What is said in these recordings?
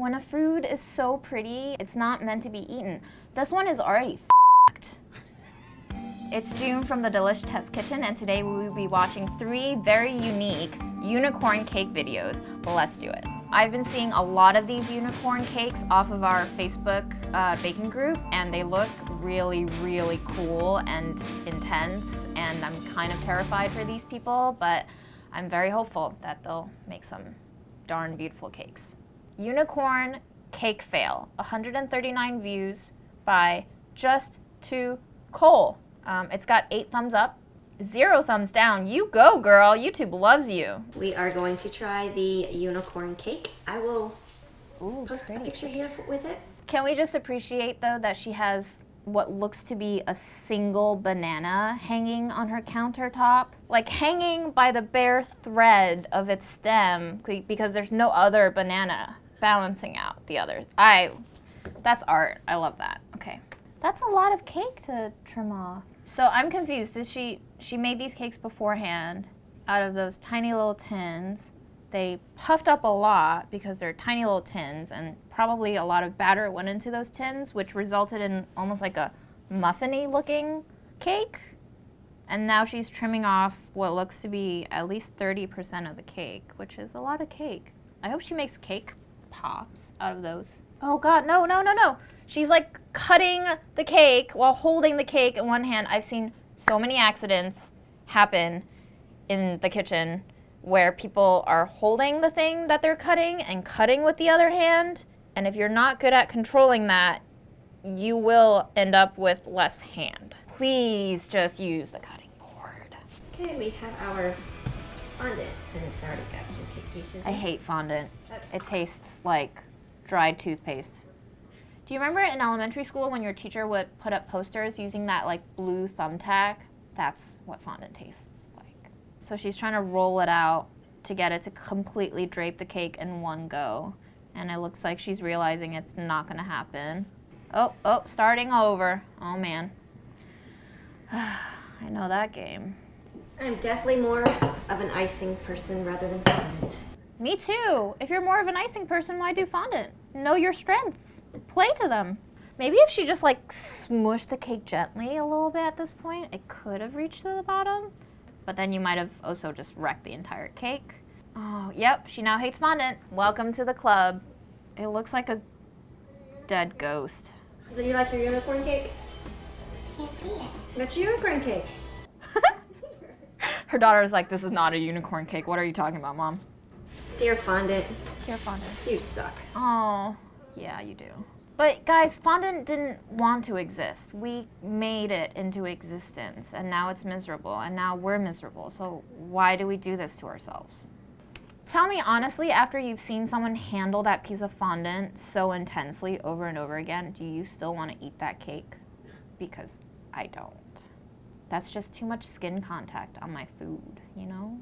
when a food is so pretty, it's not meant to be eaten. This one is already f***ed. It's June from the Delish Test Kitchen, and today we will be watching 3 very unique unicorn cake videos. Let's do it. I've been seeing a lot of these unicorn cakes off of our Facebook baking group, and they look really, really cool and intense, and I'm kind of terrified for these people, but I'm very hopeful that they'll make some darn beautiful cakes. Unicorn cake fail, 139 views by Just to Cole. It's got 8 thumbs up, 0 thumbs down. You go, girl. YouTube loves you. We are going to try the unicorn cake. I will post a picture here with it. Can we just appreciate, though, that she has what looks to be a single banana hanging on her countertop? Like hanging by the bare thread of its stem because there's no other banana balancing out the others. That's art. I love that. Okay. That's a lot of cake to trim off. So I'm confused. She made these cakes beforehand out of those tiny little tins. They puffed up a lot because they're tiny little tins, and probably a lot of batter went into those tins, which resulted in almost like a muffin-y looking cake. And now she's trimming off what looks to be at least 30% of the cake, which is a lot of cake. I hope she makes cake pops out of those. Oh God, no. She's like cutting the cake while holding the cake in one hand. I've seen so many accidents happen in the kitchen where people are holding the thing that they're cutting and cutting with the other hand. And if you're not good at controlling that, you will end up with less hand. Please just use the cutting board. Okay, we have our fondant, and it's already got some cake pieces. I hate fondant. It tastes like dried toothpaste. Do you remember in elementary school when your teacher would put up posters using that like blue thumbtack? That's what fondant tastes like. So she's trying to roll it out to get it to completely drape the cake in one go. And it looks like she's realizing it's not gonna happen. Oh, starting over. Oh man. I know that game. I'm definitely more of an icing person rather than fondant. Me too. If you're more of an icing person, why do fondant? Know your strengths. Play to them. Maybe if she just like smushed the cake gently a little bit at this point, it could have reached to the bottom. But then you might have also just wrecked the entire cake. Oh, yep, she now hates fondant. Welcome to the club. It looks like a dead ghost. Do you like your unicorn cake? Can't see it. That's your unicorn cake. Her daughter is like, this is not a unicorn cake. What are you talking about, Mom? Dear fondant. Dear fondant. You suck. Oh, yeah, you do. But guys, fondant didn't want to exist. We made it into existence, and now it's miserable, and now we're miserable. So why do we do this to ourselves? Tell me honestly, after you've seen someone handle that piece of fondant so intensely over and over again, do you still want to eat that cake? Because I don't. That's just too much skin contact on my food, you know?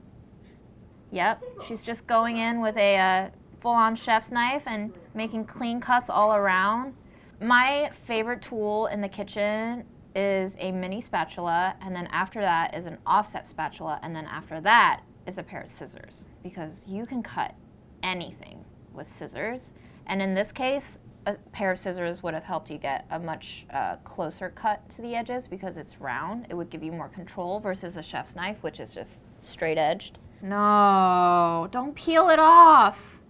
Yep, she's just going in with a full-on chef's knife and making clean cuts all around. My favorite tool in the kitchen is a mini spatula, and then after that is an offset spatula, and then after that is a pair of scissors, because you can cut anything with scissors. And in this case, a pair of scissors would have helped you get a much closer cut to the edges because it's round. It would give you more control versus a chef's knife, which is just straight edged. No, don't peel it off.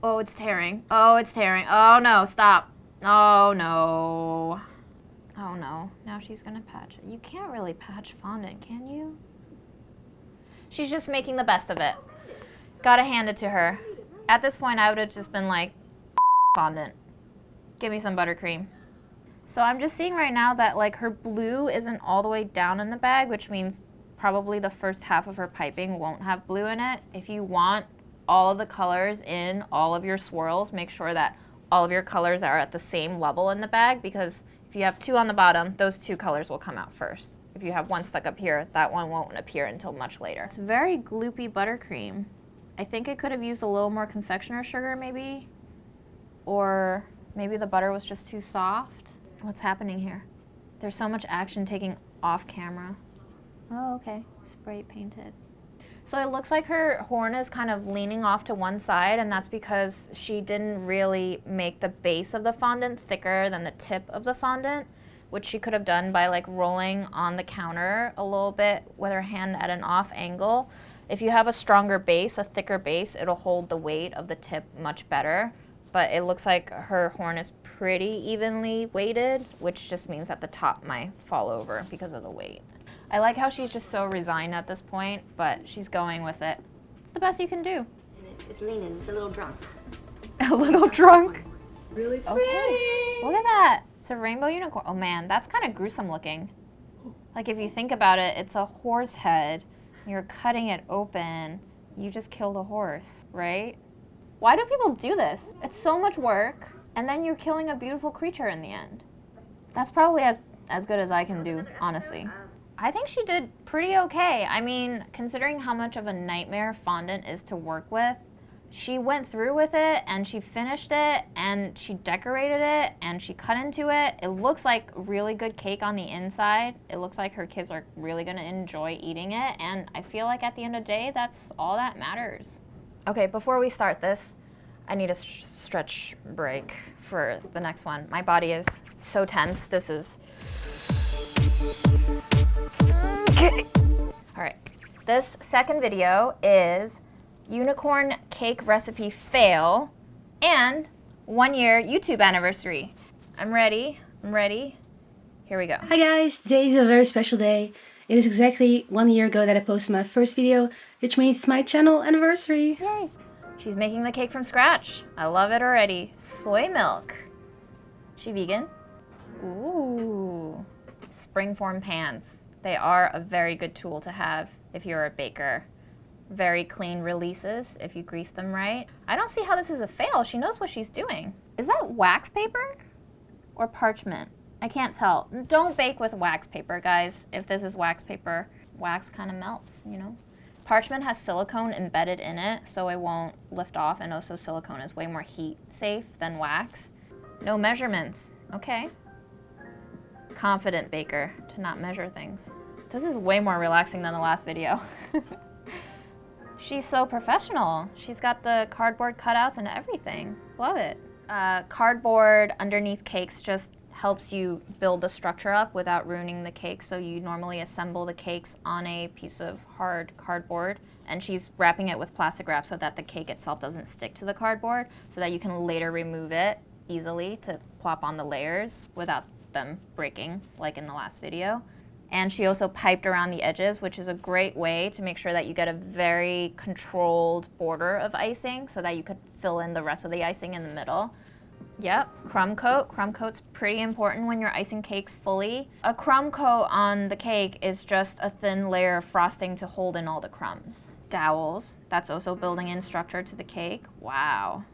Oh, it's tearing. Oh, it's tearing. Oh no, stop. Oh no. Oh no, now she's gonna patch it. You can't really patch fondant, can you? She's just making the best of it. Gotta hand it to her. At this point, I would have just been like, fondant. Give me some buttercream. So I'm just seeing right now that like her blue isn't all the way down in the bag, which means probably the first half of her piping won't have blue in it. If you want all of the colors in all of your swirls, make sure that all of your colors are at the same level in the bag, because if you have 2 on the bottom, those 2 colors will come out first. If you have 1 stuck up here, that one won't appear until much later. It's very gloopy buttercream. I think I could have used a little more confectioner sugar maybe, or maybe the butter was just too soft. What's happening here? There's so much action taking off camera. Oh, okay, spray painted. So it looks like her horn is kind of leaning off to one side, and that's because she didn't really make the base of the fondant thicker than the tip of the fondant, which she could have done by like rolling on the counter a little bit with her hand at an off angle. If you have a stronger base, a thicker base, it'll hold the weight of the tip much better. But it looks like her horn is pretty evenly weighted, which just means that the top might fall over because of the weight. I like how she's just so resigned at this point, but she's going with it. It's the best you can do. And it's leaning, it's a little drunk. A little drunk? Really pretty. Okay. Look at that. It's a rainbow unicorn. Oh man, that's kind of gruesome looking. Like if you think about it, it's a horse head. You're cutting it open. You just killed a horse, right? Why do people do this? It's so much work, and then you're killing a beautiful creature in the end. That's probably as good as I can do, honestly. I think she did pretty okay. I mean, considering how much of a nightmare fondant is to work with, she went through with it and she finished it and she decorated it and she cut into it. It looks like really good cake on the inside. It looks like her kids are really gonna enjoy eating it, and I feel like at the end of the day, that's all that matters. Okay, before we start this, I need a stretch break for the next one. My body is so tense. This is... Okay. All right, this second video is unicorn cake recipe fail and 1 year YouTube anniversary. I'm ready. Here we go. Hi guys, today is a very special day. It is exactly 1 year ago that I posted my first video, which means it's my channel anniversary. Yay. She's making the cake from scratch. I love it already. Soy milk. She vegan? Ooh. Springform pans. They are a very good tool to have if you're a baker. Very clean releases if you grease them right. I don't see how this is a fail. She knows what she's doing. Is that wax paper or parchment? I can't tell. Don't bake with wax paper, guys. If this is wax paper, wax kind of melts, you know? Parchment has silicone embedded in it, so it won't lift off, and also silicone is way more heat safe than wax. No measurements. Okay. Confident baker to not measure things. This is way more relaxing than the last video. She's so professional. She's got the cardboard cutouts and everything. Love it. Cardboard underneath cakes just helps you build the structure up without ruining the cake. So you normally assemble the cakes on a piece of hard cardboard, and she's wrapping it with plastic wrap so that the cake itself doesn't stick to the cardboard, so that you can later remove it easily to plop on the layers without them breaking like in the last video. And she also piped around the edges, which is a great way to make sure that you get a very controlled border of icing so that you could fill in the rest of the icing in the middle. Yep, crumb coat. Crumb coat's pretty important when you're icing cakes fully. A crumb coat on the cake is just a thin layer of frosting to hold in all the crumbs. Dowels, that's also building in structure to the cake. Wow.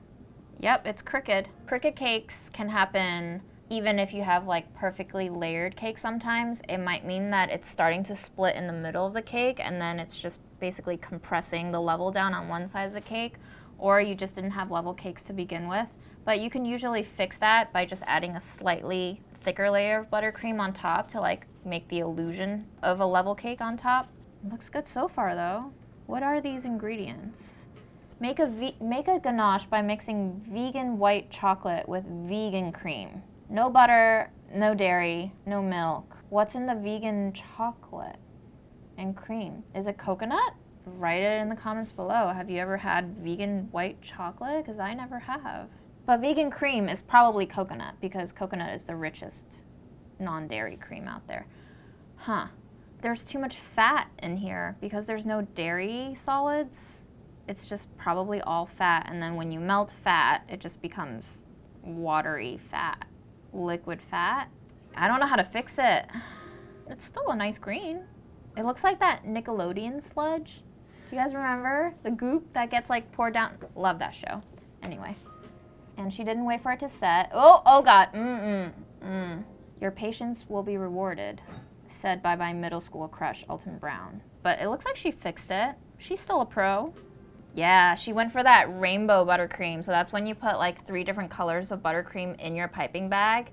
Yep, it's crooked. Crooked cakes can happen even if you have like perfectly layered cake sometimes. It might mean that it's starting to split in the middle of the cake, and then it's just basically compressing the level down on one side of the cake, or you just didn't have level cakes to begin with. But you can usually fix that by just adding a slightly thicker layer of buttercream on top to like make the illusion of a level cake on top. Looks good so far though. What are these ingredients? Make a ganache by mixing vegan white chocolate with vegan cream. No butter, no dairy, no milk. What's in the vegan chocolate and cream? Is it coconut? Write it in the comments below. Have you ever had vegan white chocolate? Because I never have. But vegan cream is probably coconut, because coconut is the richest non-dairy cream out there. Huh. There's too much fat in here because there's no dairy solids. It's just probably all fat, and then when you melt fat, it just becomes watery fat. Liquid fat. I don't know how to fix it. It's still a nice green. It looks like that Nickelodeon sludge. Do you guys remember the goop that gets like poured down? Love that show. Anyway. And she didn't wait for it to set. Oh God. Your patience will be rewarded, said by my middle school crush, Alton Brown. But it looks like she fixed it. She's still a pro. Yeah, she went for that rainbow buttercream. So that's when you put like 3 different colors of buttercream in your piping bag,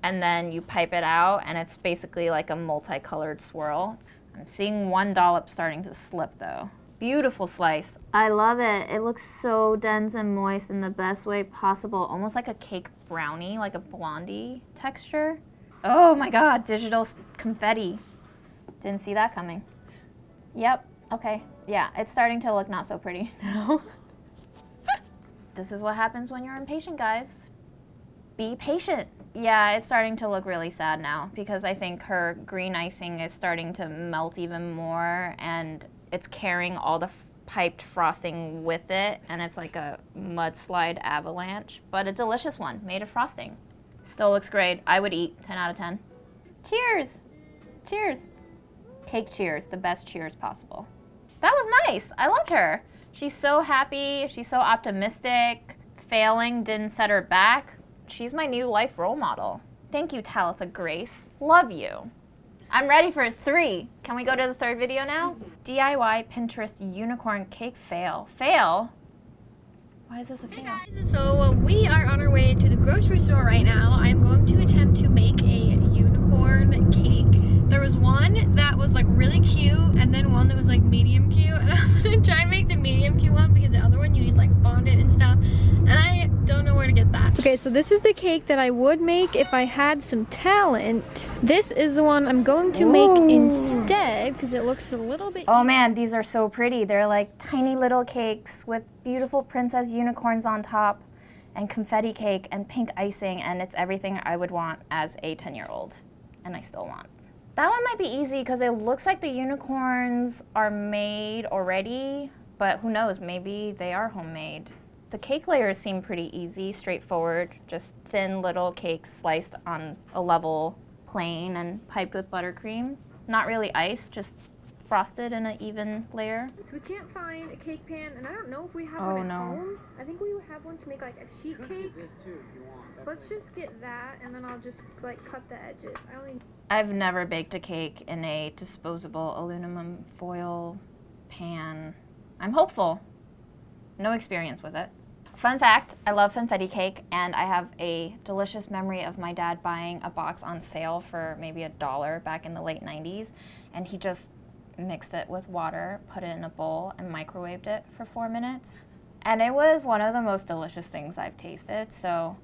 and then you pipe it out, and it's basically like a multicolored swirl. I'm seeing one dollop starting to slip though. Beautiful slice. I love it. It looks so dense and moist in the best way possible. Almost like a cake brownie, like a blondie texture. Oh my God, digital confetti. Didn't see that coming. Yep, okay. Yeah, it's starting to look not so pretty now. This is what happens when you're impatient, guys. Be patient. Yeah, it's starting to look really sad now because I think her green icing is starting to melt even more and it's carrying all the piped frosting with it and it's like a mudslide avalanche, but a delicious one made of frosting. Still looks great. I would eat 10 out of 10. Cheers. Cheers. Cake cheers, the best cheers possible. That was nice. I loved her. She's so happy. She's so optimistic. Failing didn't set her back. She's my new life role model. Thank you, Talitha Grace. Love you. I'm ready for 3. Can we go to the 3rd video now? DIY Pinterest unicorn cake fail. Fail? Why is this a fail? Hey guys, so we are on our way to the grocery store right now. I'm going to attempt to make a unicorn cake. There was one that was like really cute and then one that was like medium cute, and I'm gonna try and make the medium cute one because the other one you need like fondant and stuff, and I don't know where to get that. Okay, so this is the cake that I would make if I had some talent. This is the one I'm going to make instead because it looks a little bit... Oh man, these are so pretty. They're like tiny little cakes with beautiful princess unicorns on top and confetti cake and pink icing, and it's everything I would want as a 10-year-old, and I still want. That one might be easy because it looks like the unicorns are made already, but who knows, maybe they are homemade. The cake layers seem pretty easy, straightforward, just thin little cakes sliced on a level plane and piped with buttercream. Not really iced, just frosted in an even layer. So we can't find a cake pan, and I don't know if we have Oh, one at no. home. I think we have one to make like a sheet cake. This too, if you want. Let's just get that, and then I'll just like cut the edges. I've never baked a cake in a disposable aluminum foil pan. I'm hopeful. No experience with it. Fun fact, I love confetti cake, and I have a delicious memory of my dad buying a box on sale for maybe $1 back in the late 90s, and he just mixed it with water, put it in a bowl, and microwaved it for 4 minutes. And it was one of the most delicious things I've tasted, so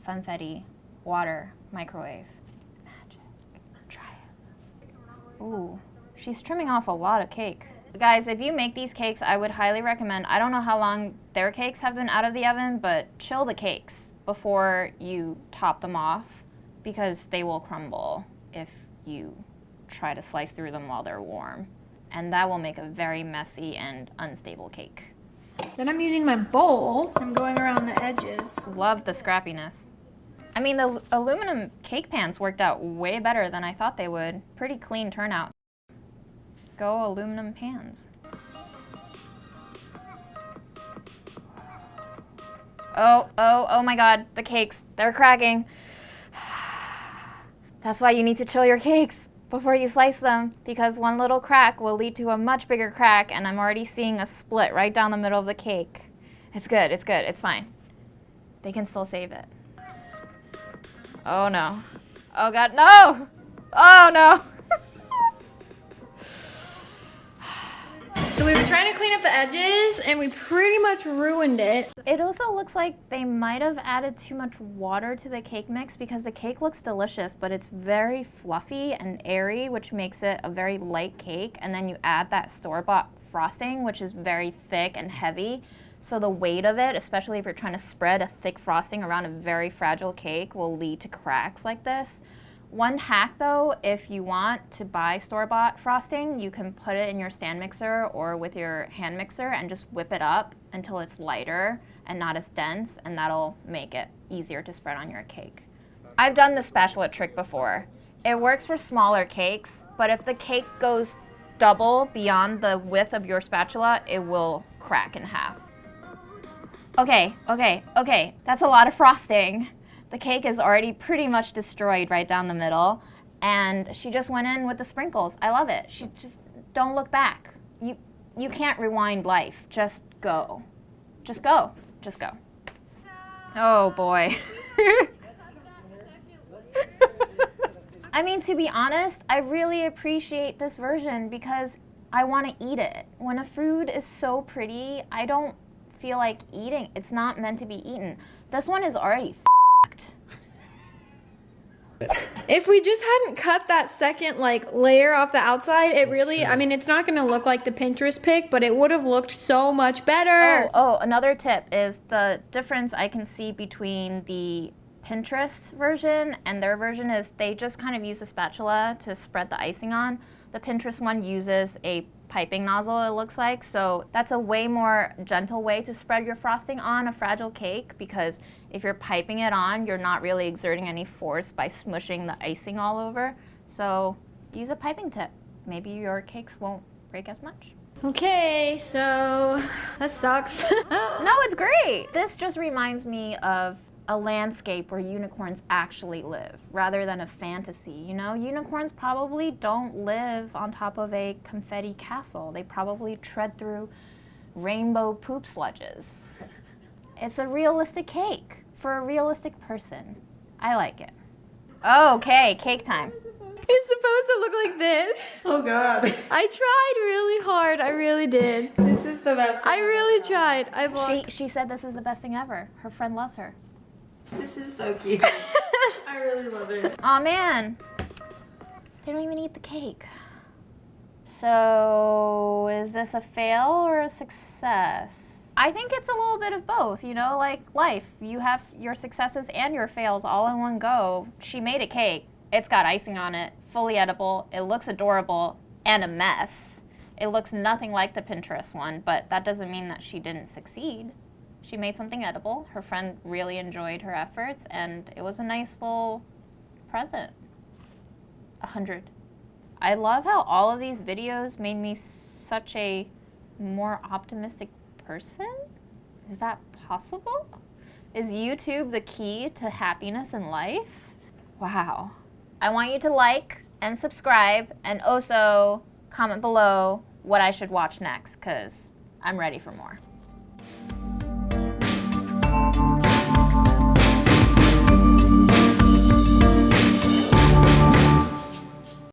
funfetti, water, microwave. Magic. Try it. Ooh, she's trimming off a lot of cake. Guys, if you make these cakes, I would highly recommend, I don't know how long their cakes have been out of the oven, but chill the cakes before you top them off because they will crumble if you try to slice through them while they're warm. And that will make a very messy and unstable cake. Then I'm using my bowl. I'm going around the edges. Love the scrappiness. I mean, the aluminum cake pans worked out way better than I thought they would. Pretty clean turnout. Go aluminum pans. Oh my God, the cakes, they're cracking. That's why you need to chill your cakes before you slice them, because one little crack will lead to a much bigger crack, and I'm already seeing a split right down the middle of the cake. It's good, it's fine. They can still save it. Oh no. Oh God, no! Oh no! So we were trying to clean up the edges, and we pretty much ruined it. It also looks like they might have added too much water to the cake mix because the cake looks delicious, but it's very fluffy and airy, which makes it a very light cake. And then you add that store-bought frosting, which is very thick and heavy. So the weight of it, especially if you're trying to spread a thick frosting around a very fragile cake, will lead to cracks like this. One hack though, if you want to buy store-bought frosting, you can put it in your stand mixer or with your hand mixer and just whip it up until it's lighter and not as dense, and that'll make it easier to spread on your cake. I've done the spatula trick before. It works for smaller cakes, but if the cake goes double beyond the width of your spatula, it will crack in half. Okay, that's a lot of frosting. The cake is already pretty much destroyed right down the middle, and she just went in with the sprinkles. I love it. She just, don't look back. You can't rewind life. Just go. Just go. Just go. Oh boy. I mean, to be honest, I really appreciate this version because I want to eat it. When a food is so pretty, I don't feel like eating. It's not meant to be eaten. This one is already f***ed. If we just hadn't cut that second like layer off the outside, it really, I mean, it's not gonna look like the Pinterest pic, but it would have looked so much better. Oh, another tip is the difference I can see between the Pinterest version and their version is they just kind of use a spatula to spread the icing on. The Pinterest one uses a piping nozzle, it looks like, so that's a way more gentle way to spread your frosting on a fragile cake, because if you're piping it on, you're not really exerting any force by smushing the icing all over. So use a piping tip. Maybe your cakes won't break as much. Okay, so that sucks. No, it's great. This just reminds me of a landscape where unicorns actually live rather than a fantasy. You know, unicorns probably don't live on top of a confetti castle. They probably tread through rainbow poop sludges. It's a realistic cake for a realistic person. I like it. Okay, cake time. It's supposed to look like this. Oh God. I tried really hard. I really did. This is the best. I really tried. I vlogged. She said this is the best thing ever. Her friend loves her. This is so cute. I really love it. Aw, man. They don't even eat the cake. So, is this a fail or a success? I think it's a little bit of both, you know, like life. You have your successes and your fails all in one go. She made a cake. It's got icing on it, fully edible. It looks adorable and a mess. It looks nothing like the Pinterest one, but that doesn't mean that she didn't succeed. She made something edible. Her friend really enjoyed her efforts, and it was a nice little present. 100. I love how all of these videos made me such a more optimistic person. Is that possible? Is YouTube the key to happiness in life? Wow. I want you to like and subscribe, and also comment below what I should watch next, because I'm ready for more.